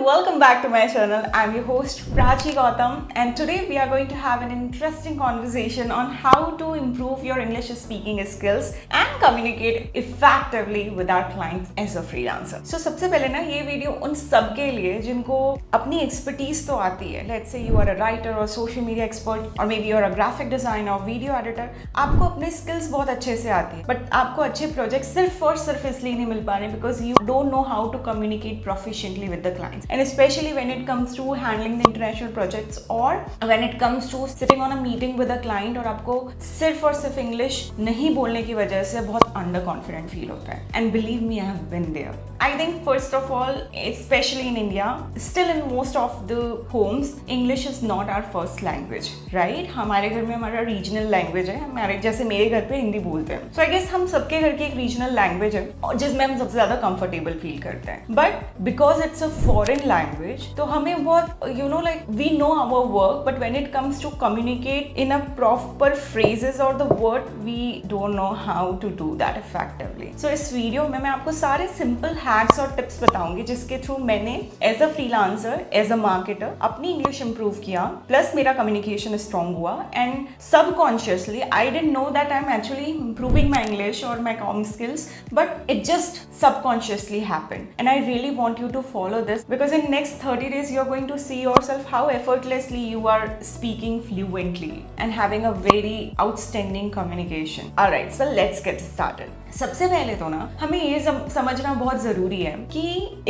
welcome back to my channel. I'm your host Prachi Gautam, and today we are going to have an interesting conversation on how to improve your English speaking skills and communicate effectively with our clients as a freelancer. So सबसे पहले ना ये video उन सब के लिए जिनको अपनी एक्सपर्टीज तो आती है. Let's say you are a writer or social media expert or maybe you're a graphic designer or video editor. आपको अपने skills बहुत अच्छे से आती है, but आपको अच्छे प्रोजेक्ट सिर्फ और सिर्फ इसलिए नहीं मिल पा रहे because you don't know how to communicate proficiently with the clients, and especially when it comes to handling the international projects or when it comes to sitting on a meeting with a client और आपको सिर्फ और सिर्फ English नहीं बोलने की वजह से बहुत अंडर कॉन्फिडेंट फील होता है. And believe me, I have been there. I think first of all, especially in India, still in most of the homes, English is not our first language, right? हमारे घर में हमारा regional language है. हमारे जैसे मेरे घर पे हिंदी बोलते हैं, सो आई गेस हम सबके घर की एक रीजनल लैंग्वेज है और जिसमें हम सबसे ज्यादा कंफर्टेबल फील करते हैं. But because it's a foreign language, तो हमें बहुत like we know our work, but when it comes to communicate in a proper phrases और the word, we don't know how to do that effectively. So इस video में मैं आपको सारे simple hacks और टिप्स बताऊंगी जिसके थ्रू मैंने as a freelancer, as a marketer अपनी इंग्लिश इंप्रूव किया, प्लस मेरा कम्युनिकेशन स्ट्रॉन्ग हुआ, and subconsciously I didn't know that I am actually improving my English और my com skills, but it just subconsciously happened. And I really want you to follow this because in next 30 days you are going to see yourself how effortlessly you are speaking fluently and having a very outstanding communication. Alright, so let's get started. सबसे पहले तो ना हमें ये समझना बहुत ज़रूरी है कि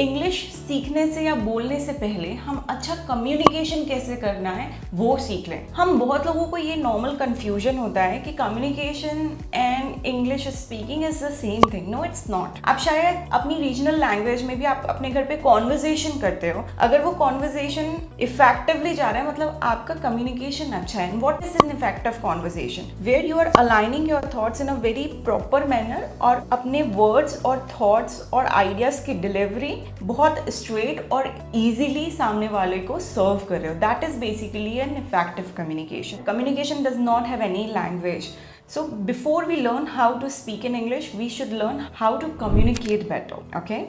इंग्लिश सीखने से या बोलने से पहले हम अच्छा कम्युनिकेशन कैसे करना है वो सीख लें. हम बहुत लोगों को ये नॉर्मल कंफ्यूजन होता है कि communication and English speaking is the same thing. No, it's not. आप शायद अपनी रीजनल लैंग्वेज में भी आप अपने घर पे कॉन्वर्जेशन करते हो. अगर वो कॉन्वर्जेशन इफेक्टिवली जा रहा है, मतलब आपका कम्युनिकेशन अच्छा है. What is an effective conversation? Where you are aligning your thoughts in a very proper manner और अपने वर्ड्स और थॉट्स और आइडियाज की डिलीवरी बहुत स्ट्रेट और इजीली सामने वाले को सर्व कर रहे हो. That is basically an effective communication. Communication does not have any language. So before we learn how to speak in English, we should learn how to communicate better, okay?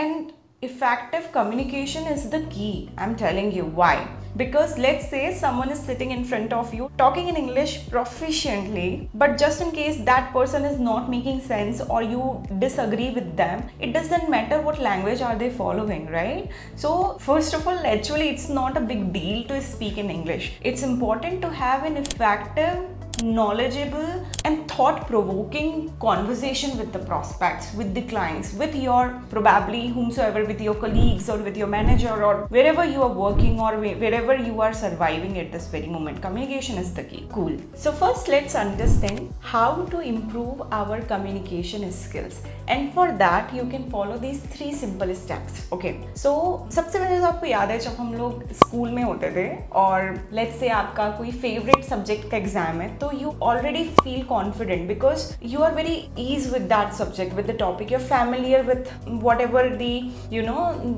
And effective communication is the key. I'm telling you why. Because let's say someone is sitting in front of you talking in English proficiently, but just in case that person is not making sense or you disagree with them, it doesn't matter what language are they following, right? So first of all, actually it's not a big deal to speak in English. It's important to have an effective, knowledgeable and thought-provoking conversation with the prospects, with the clients, with your probably whomsoever, with your colleagues or with your manager or wherever you are working or wherever you are surviving at this very moment. Communication is the key. Cool. So first let's understand how to improve our communication skills, and for that you can follow these 3 simple steps. Okay, so सबसे पहले तो आपको याद है जब हम लोग school में होते थे और लेट्स से आपका कोई फेवरेट सब्जेक्ट का एग्जाम है, तो you already feel confident because you are very ease with that subject, with the topic. You're familiar with whatever the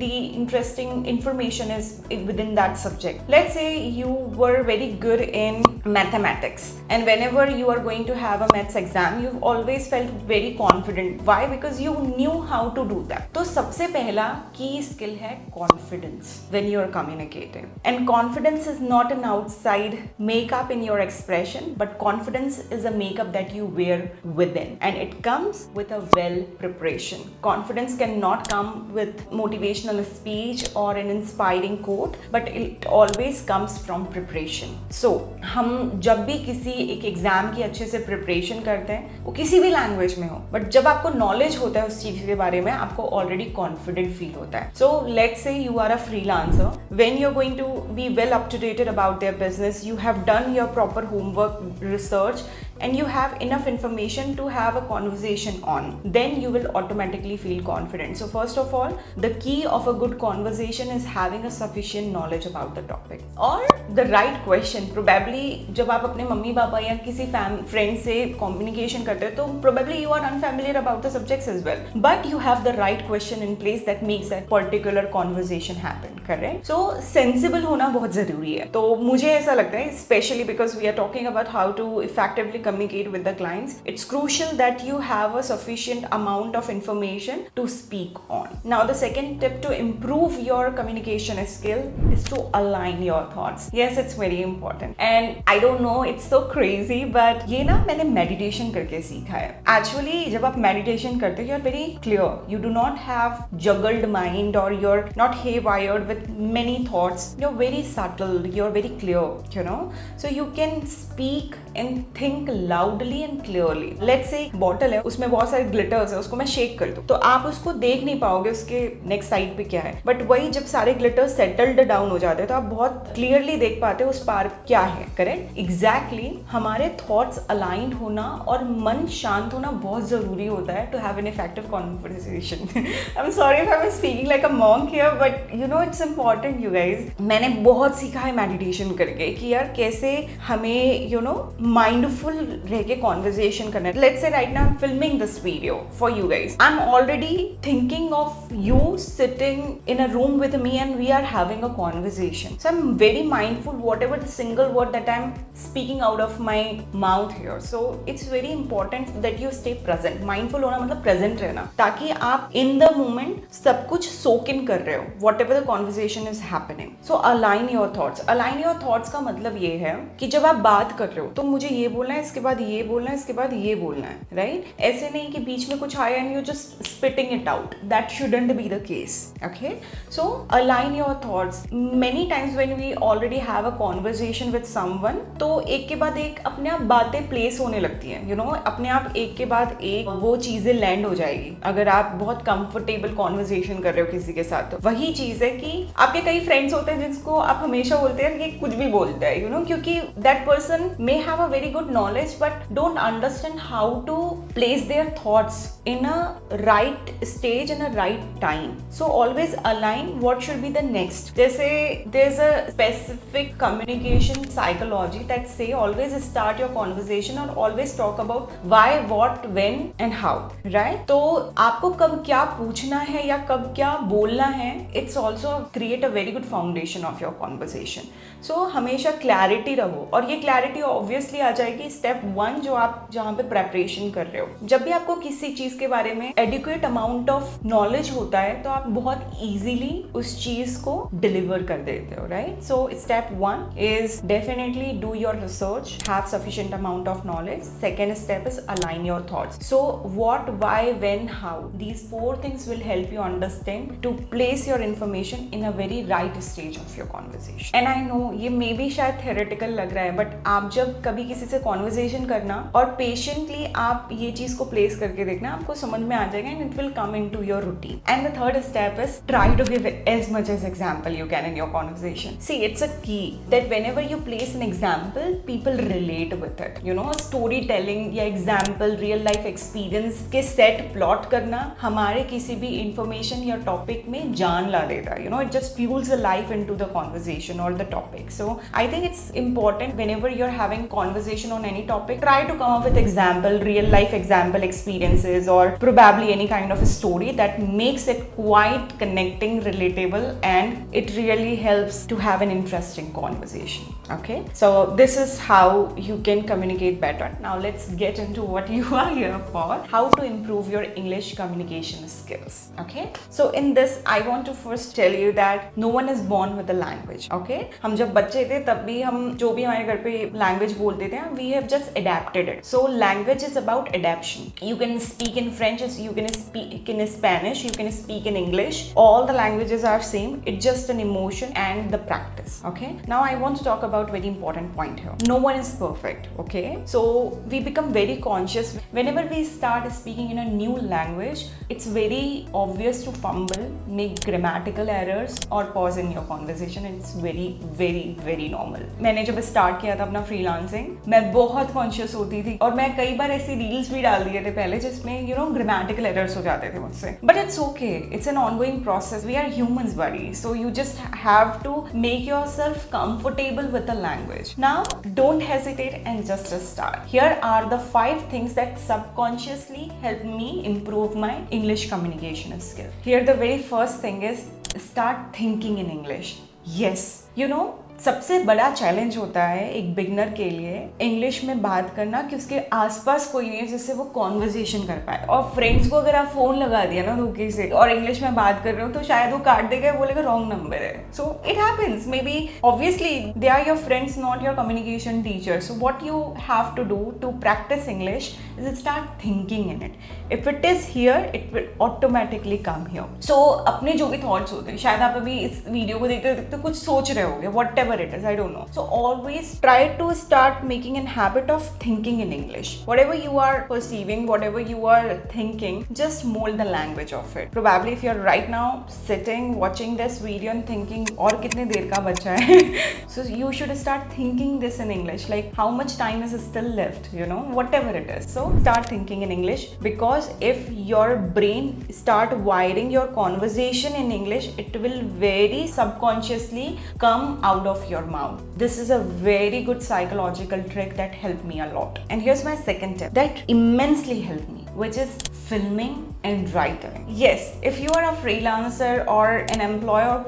the interesting information is within that subject. Let's say you were very good in mathematics, and whenever you are going to have a maths exam, you've always felt very confident. Why? Because you knew how to do that. तो सबसे पहला key skill है confidence when you are communicating. And confidence is not an outside makeup in your expression, but confidence is a makeup that you wear within, and it comes with a well preparation. Confidence cannot come with motivational speech or an inspiring quote, but it always comes from preparation. So हम जब भी किसी एक exam की अच्छे से preparation करते हैं, वो किसी भी लैंग्वेज में हो, बट जब आपको नॉलेज होता है उस चीज के बारे में, आपको ऑलरेडी कॉन्फिडेंट फील होता है. So let's say you are a freelancer. When you are going to be well up to dated about their business, you have done your proper homework, research, and you have enough information to have a conversation on, then you will automatically feel confident. So first of all, the key of a good conversation is having a sufficient knowledge about the topic or the right question. Probably जब आप अपने mummy papa या किसी friend से communication करते हो, तो probably you are unfamiliar about the subjects as well, but you have the right question in place that makes that particular conversation happen, correct? So sensible होना बहुत ज़रूरी है. तो मुझे ऐसा लगता है, especially because we are talking about how to effectively communicate with the clients, it's crucial that you have a sufficient amount of information to speak on. Now, the second tip to improve your communication skill is to align your thoughts. Yes, it's very important. And I don't know, it's so crazy, but ये ना मैंने meditation करके सीखा है. Actually, जब आप meditation करते हो, you're very clear. You do not have juggled mind or you're not haywired with many thoughts. You're very subtle. You're very clear, you know. So you can speak and think loudly and clearly. Let's say bottle है, उसमें बहुत सारे glitters है, उसको मैं shake कर दूँ, तो आप उसको देख नहीं पाओगे उसके next side पे क्या है. But वही जब सारे glitters settled down हो जाते हैं, तो आप बहुत clearly देख पाते हो उस पार क्या है. Correct? Exactly. हमारे thoughts aligned होना और मन शांत होना बहुत जरूरी होता है to have an effective conversation. I'm sorry if I'm speaking like a monk here, but you know it's important, you guys. मैंने बहुत सीखा है meditation करके कि यार कैसे हमें you know mindful रह के conversation करना है. Let's say right now I'm filming this video for you guys. I'm already thinking of you sitting in a room with me and we are having a conversation. So I'm very mindful whatever the single word that I'm speaking out of my mouth here. So it's very important that you stay present. Mindful होना मतलब present रहना, ताकि आप in the moment सब कुछ soak in कर रहे हो, whatever the conversation is happening. So align your thoughts. Align your thoughts का मतलब ये है कि जब आप बात कर रहे हो तो मुझे ये बोलना है, इसके बाद ये बोलना है, इसके बाद ये बोलना है, right? ऐसे नहीं कि बीच में कुछ आया and you just spitting it out. That shouldn't be the case. Okay? So align your thoughts. Many times when we already have a conversation with someone, तो एक के बाद एक अपने आप बातें place होने लगती हैं. You know, अपने आप एक के बाद एक वो चीजें लैंड हो जाएगी अगर आप बहुत कंफर्टेबल कॉन्वर्सेशन कर रहे हो किसी के साथ. तो वही चीज है कि आपके कई फ्रेंड्स होते हैं जिसको आप हमेशा बोलते हैं कि कुछ भी बोलता है, यू नो, क्योंकि that person may have a very good knowledge but don't understand how to place their thoughts in a right stage and a right time. So always align what should be the next. जैसे there's a specific communication psychology that say always start your conversation or always talk about why, what, when and how, right? तो आपको कब क्या पूछना है या कब क्या बोलना है, it's also create a very good foundation of your conversation. So हमेशा clarity रहो और ये clarity obviously आ जाएगी step 1 जो आप जहाँ पे preparation कर रहे हो. जब भी आपको किसी चीज के बारे में एडिक्वेट अमाउंट ऑफ नॉलेज होता है तो आप बहुत इजीली उस चीज को डिलीवर कर देते हो, right? So step 1 is definitely do your research, have sufficient amount of knowledge. Second step is align your thoughts. So what, why, when, how, these 4 things will help you understand to place your information in a very right stage of your conversation. And I know ये may be शायद theoretical लग रहा है, but आप जब कभी किसी से कॉन्वर्सेशन करना और पेशेंटली आप ये चीज को प्लेस करके देखना, आपको समझ में आ जाएगा and it will come into your routine. And the third step is try to give as much as example you can in your conversation. See, it's a key that whenever you place an example, people relate with it. You know, storytelling या example, real life experience के set plot करना हमारे किसी भी information या topic में जान ला देता है. You know, it just fuels the life into the conversation or the topic. So I think it's important whenever you're having conversation on any topic, try to come up with example, real life example experiences or probably any kind of a story that makes it quite connecting, relatable, and it really helps to have an interesting conversation. Okay, so this is how you can communicate better. Now let's get into what you are here for, how to improve your English communication skills. Okay, so in this I want to first tell you that no one is born with a language. Okay, हम जब बच्चे थे तब भी हम जो भी हमारे घर पे language बोलते थे, we have just adapted it. So language is about adaptation. You can speak in French, you can speak in Spanish, you can speak in English. All the languages are same. It's just an emotion and the practice. Okay, now I want to talk about very important point here. No one is perfect. Okay, so we become very conscious whenever we start speaking in a new language. It's very obvious to fumble, make grammatical errors or pause in your conversation. It's very very very normal. मैंने जब start किया था अपना freelancing, मैं बहुत conscious होती थी और मैं कई बार ऐसी रील्स भी डाल दिए थे पहले जिसमें यू नो ग्रामेटिकल एरर्स हो जाते थे मुझसे. But it's okay, it's an ongoing process. We are humans buddy, so you just have to make yourself comfortable with the language. Now don't hesitate and just start. Here are the 5 things that subconsciously help me improve my English communication skill. Here the very first thing is start thinking in English. Yes, you know, सबसे बड़ा challenge होता है एक beginner के लिए English में बात करना कि उसके आसपास कोई नहीं है जिससे वो कॉन्वर्जेशन कर पाए। और फ्रेंड्स को अगर आप फोन लगा दिया ना धोखे से और इंग्लिश में बात कर रहे हो तो शायद वो काट देगा, बोलेगा रॉन्ग नंबर है। So it happens, maybe obviously they are your friends, not your communication teacher. So what you have to do to practice English is start thinking in it. If it is here it will automatically come here. So अपने जो भी thoughts होते हैं, शायद आप अभी इस video को देखते देखते कुछ सोच रहे होगे, what ever it is, I don't know. So always try to start making a habit of thinking in English. Whatever you are perceiving, whatever you are thinking, just mold the language of it. Probably if you're right now sitting watching this video and thinking और कितने देर का बचा है so you should start thinking this in English, like how much time is still left, you know, whatever it is. So start thinking in English, because if your brain start wiring your conversation in English, it will very subconsciously come out of your mouth. This is a very good psychological trick that helped me a lot. And here's my second tip that immensely helped me, which is filming and writing. Yes, if you are a freelancer or an employee or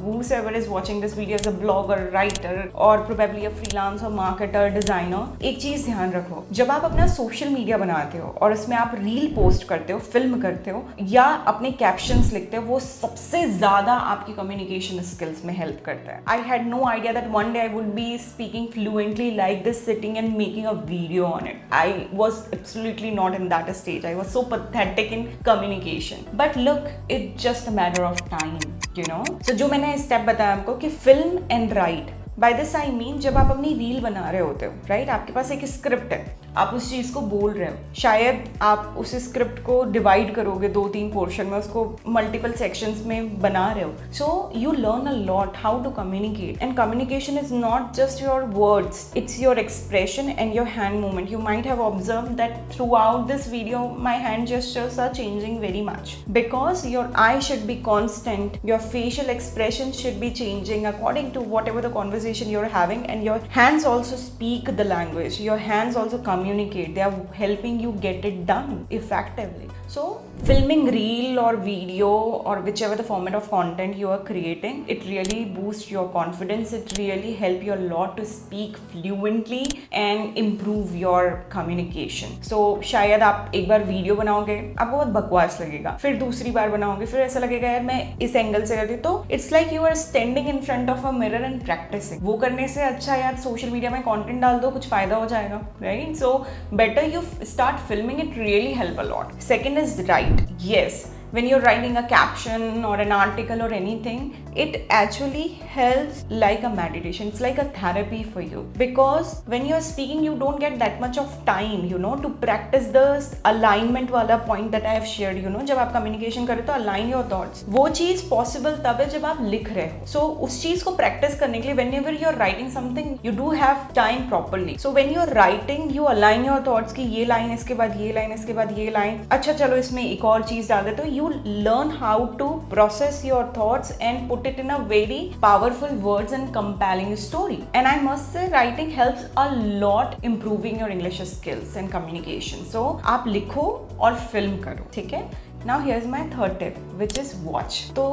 whosoever is watching this video as a blogger, writer or probably a freelancer, marketer, designer, एक चीज ध्यान रखो, जब आप अपना social media बनाते हो और उसमें आप रील पोस्ट करते हो, फिल्म करते हो या अपने कैप्शंस लिखते हो, वो सबसे ज्यादा आपकी कम्युनिकेशन स्किल्स में हेल्प करता है। I had no idea that one day I would be speaking fluently like this, sitting and making a video on it. I was absolutely not in that stage. I was so pathetic in communication. But look, it's just a matter of time, you know. So जो मैंने step बताया आपको कि film and write. By this I mean जब आप अपनी reel बना रहे होते हो, राइट, आपके पास एक स्क्रिप्ट है, आप उस चीज़ को बोल रहे हो, शायद आप उस स्क्रिप्ट को डिवाइड करोगे 2-3 पोर्शन में, उसको मल्टीपल सेक्शंस में बना रहे हो। So you learn a lot how to communicate, and communication is not just your words, it's your expression and your hand movement. You might have observe that throughout this video my hand gestures are changing very much because your eye should be constant, your facial expression should be changing according to whatever the conversation you're having, and your hands also speak the language, your hands also communicate, they are helping you get it done effectively. So filming reel or video or whichever the format of content you are creating, it really boosts your confidence, it really help you a lot to speak fluently and improve your communication. So शायद आप एक बार video बनाओगे, आपको बहुत बकवास लगेगा, फिर दूसरी बार बनाओगे, फिर ऐसा लगेगा यार मैं इस एंगल से करती हूँ, तो it's like you are standing in front of a mirror and practicing. वो करने से अच्छा यार सोशल मीडिया में कंटेंट डाल दो, कुछ फायदा हो जाएगा, right? So better you start filming, it really help a lot. Second is right. Yes, when you're writing a caption or an article or anything, it actually helps like a meditation. It's like a therapy for you, because when you're speaking you don't get that much of time, you know, to practice the alignment वाला point that I have shared, you know, जब आप communication करें तो align your thoughts, वो चीज़ possible तब है जब आप लिख रहे हो। So उस चीज़ को practice करने के लिए whenever you're writing something you do have time properly. So when you're writing you align your thoughts कि ये line इसके बाद ये line इसके बाद ये line, अच्छा चलो इसमें एक और चीज़ डाल देते हो। You learn how to process your thoughts and put it in a very powerful words and compelling story. And I must say writing helps a lot improving your English skills and communication. So आप लिखो और film करो, ठीक है? Now here's my third tip, which is watch. तो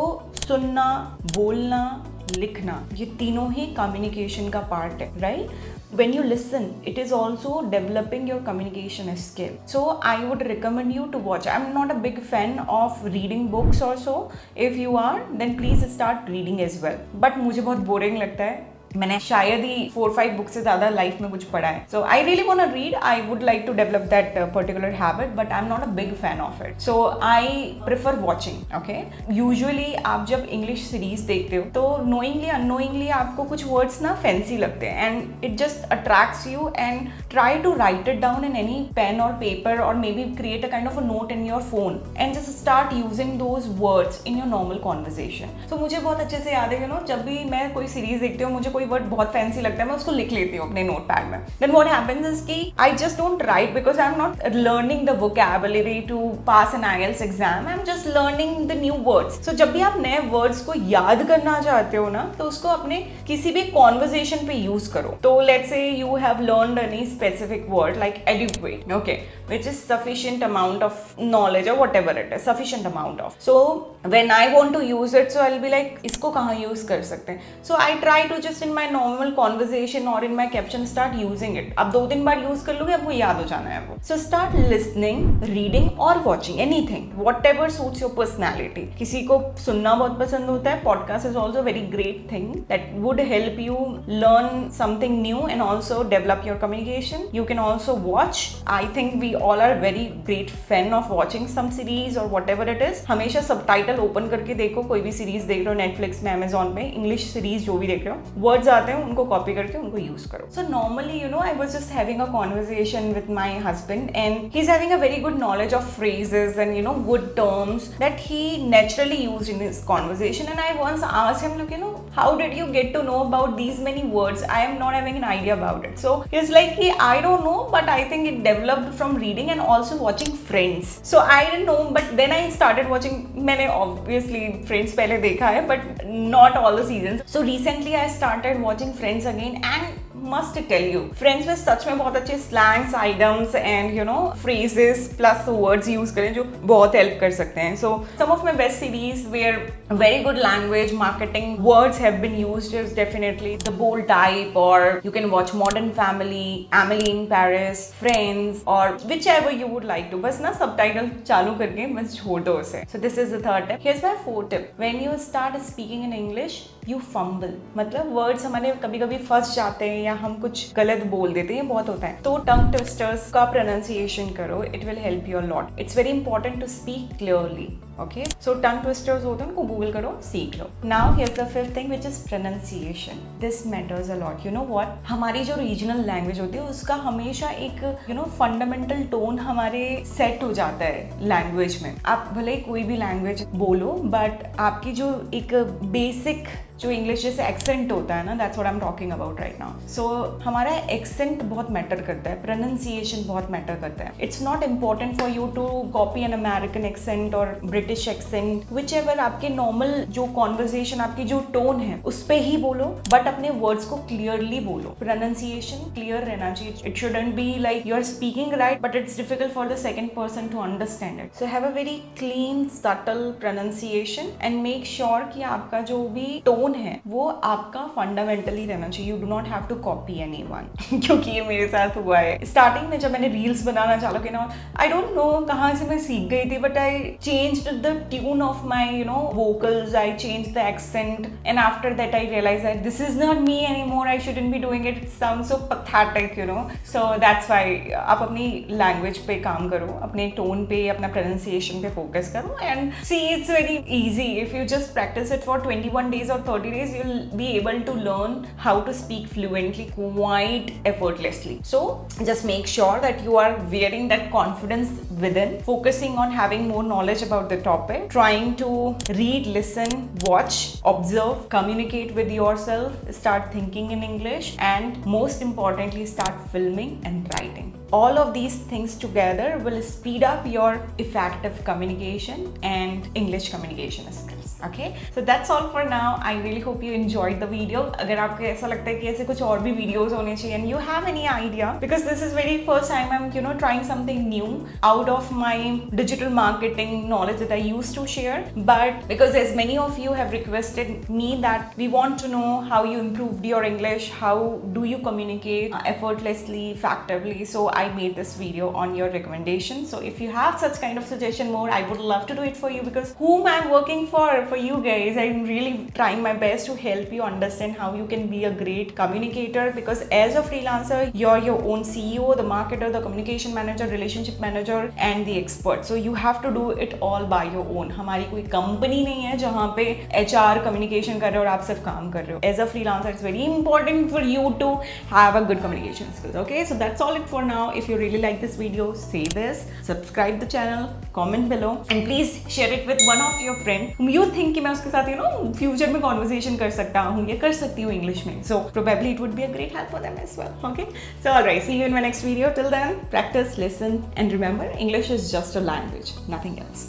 सुनना, बोलना, लिखना, ये तीनों ही communication का part है, right? When you listen, it is also developing your communication skill. So I would recommend you to watch. I'm not a big fan of reading books or so. If you are, then please start reading as well. But मुझे बहुत boring लगता है, मैंने शायद ही 4-5 book से ज़्यादा life में कुछ पढ़ा है। So I really want to read, I would like to develop that particular habit, but I am not a big fan of it. So I prefer watching, okay? Usually आप जब English series देखते हो तो knowingly unknowingly आपको कुछ words ना fancy लगते हैं, and it just attracts you, and try to write it down in any pen और पेपर, और maybe create a kind of a note in your phone and just start using those words in your normal conversation. तो मुझे बहुत अच्छे से याद है, you no, जब भी मैं कोई सीरीज देखती हूँ, मुझे कोई वर्ड बहुत फैंसी लगता है मैं उसको लिख लेती हूँ अपने नोट पैड में. देन व्हाट हैपेंस इज कि I just don't write because I am not learning the vocabulary to pass an IELTS exam. I am just learning the new words. So जब भी आप नए वर्ड्स को याद करना चाहते हो ना तो उसको अपने किसी भी कॉन्वर्जेशन पे यूज करो. तो let's say you have learned any specific word like educate, okay, which is sufficient amount of knowledge or whatever it is, sufficient amount of. So when I want to use it, so I'll be like इसको कहाँ use कर सकते हैं. So I try to just in my normal conversation or in my caption start using it. अब 2-3 बार use कर लोगे आपको याद हो जाना है वो. So start listening, reading or watching anything, whatever suits your personality. किसी को सुनना बहुत पसंद होता है. Podcast is also a very great thing that would help you learn something new and also develop your communication. You can also watch. I think we all are very great fan of watching some series or whatever it is. हमेशा subtitle open करके देखो. कोई भी series देख रहे हो Netflix में, Amazon में, इंग्लिश सीरीज जो भी देख रहे हो, वर्ड्स आते हैं उनको कॉपी करके उनको यूज करो. So normally you know I was just having a conversation with my husband and he is having a very good knowledge of phrases and you know good terms that he naturally used in his conversation. And I once asked him, look, you know, how did you get to know about these many words? I am not having an idea about it. So he's like, I don't know, but I think it developed from reading and also watching Friends. So I didn't know, but then I started watching. मैंने obviously Friends पहले देखा है, but not all the seasons. So recently I started watching Friends again and must tell you, Friends में सच में बहुत अच्छे slangs, items and you know phrases plus words use करें जो बहुत help कर सकते हैं. So some of my best series where very good language marketing words have been used is definitely The Bold Type, or you can watch Modern Family, Emily in Paris, Friends, or whichever you would like to. बस ना subtitle चालू करके बस छोड़ दो उसे. So this is the third tip. Here's my fourth tip. When you start speaking in English, you fumble. मतलब words हमारे कभी कभी फंस जाते हैं या हम कुछ गलत बोल देते हैं, बहुत होता है. तो टंग ट्विस्टर्स का प्रोनाउंसिएशन करो. It will help you a lot. It's very important to speak clearly. Okay, so tongue twisters होते हैं उनको गूगल करो, सीख लो. Now here's the fifth thing which is pronunciation. This matters a lot. You know what, हमारी जो regional language होती है उसका हमेशा एक यू नो फंडामेंटल टोन हमारे सेट हो जाता है लैंग्वेज में. आप भले कोई भी लैंग्वेज बोलो बट आपकी जो एक बेसिक जो इंग्लिश जैसे एक्सेंट होता है ना, that's what I am talking about right now. So हमारा एक्सेंट बहुत मैटर करता है, प्रोनाउंसिएशन बहुत मैटर करता है. It's not important for you to copy an American accent और ब्रिटिश एक्सेंट, विच एवर. आपके नॉर्मल जो कॉन्वर्जेशन, आपकी जो टोन है उस पर ही बोलो, बट अपने वर्ड्स को क्लियरली बोलो. प्रोनाउंसिएशन क्लियर रहना चाहिए. It shouldn't be like you are speaking right but it's difficult for the second person to understand it. So have a very clean subtle pronunciation and make sure कि आपका जो भी tone है वो आपका fundamentally रहना चाहिए. You do not have to copy anyone. क्योंकि ये मेरे साथ हुआ है. स्टार्टिंग में जब मैंने रील्स बनाना चालू किया ना, आई डोंट नो कहाँ से मैं सीख गई थी, but I changed the tune of my you know vocals, I changed the accent and after that I realize that this is not me anymore. I shouldn't be doing it. It sounds so pathetic you know. So that's why आप अपनी language पे काम करो, अपने tone पे, अपना pronunciation पे focus करो and see it's very easy. If you just practice it for 21 days or 30 days, you'll be able to learn how to speak fluently quite effortlessly. So just make sure that you are wearing that confidence within, focusing on having more knowledge about the topic, trying to read, listen, watch, observe, communicate with yourself, start thinking in English, and most importantly start filming and writing. All of these things together will speed up your effective communication and English communication skills. Okay, so that's all for now. I really hope you enjoyed the video. अगर आपको ऐसा लगता है कि ऐसे कुछ और भी videos होने चाहिए and you have any idea, because this is very first time I'm you know trying something new out of my digital marketing knowledge that I used to share, but because as many of you have requested me that we want to know how you improved your English, how do you communicate effortlessly, effectively, so I made this video on your recommendation. So if you have such kind of suggestion more, I would love to do it for you, because whom I'm working for you guys. I'm really trying my best to help you understand how you can be a great communicator, because as a freelancer you're your own CEO, the marketer, the communication manager, relationship manager and the expert. So you have to do it all by your own. हमारी कोई company नहीं है जहाँ पे HR communication कर रहे हो और आप सिर्फ काम कर रहे हो. As a freelancer it's very important for you to have a good communication skills. Okay, so that's all it for now. If you really like this video, say this, subscribe the channel, comment below, and please share it with one of your friends whom you think कि मैं उसके साथ future में conversation कर सकता हूँ या कर सकती हूँ इंग्लिश में. So probably it would be a great help for them as well. Okay, so alright, see you in my next video. Till then, practice, listen, and remember, English is just a language, nothing else.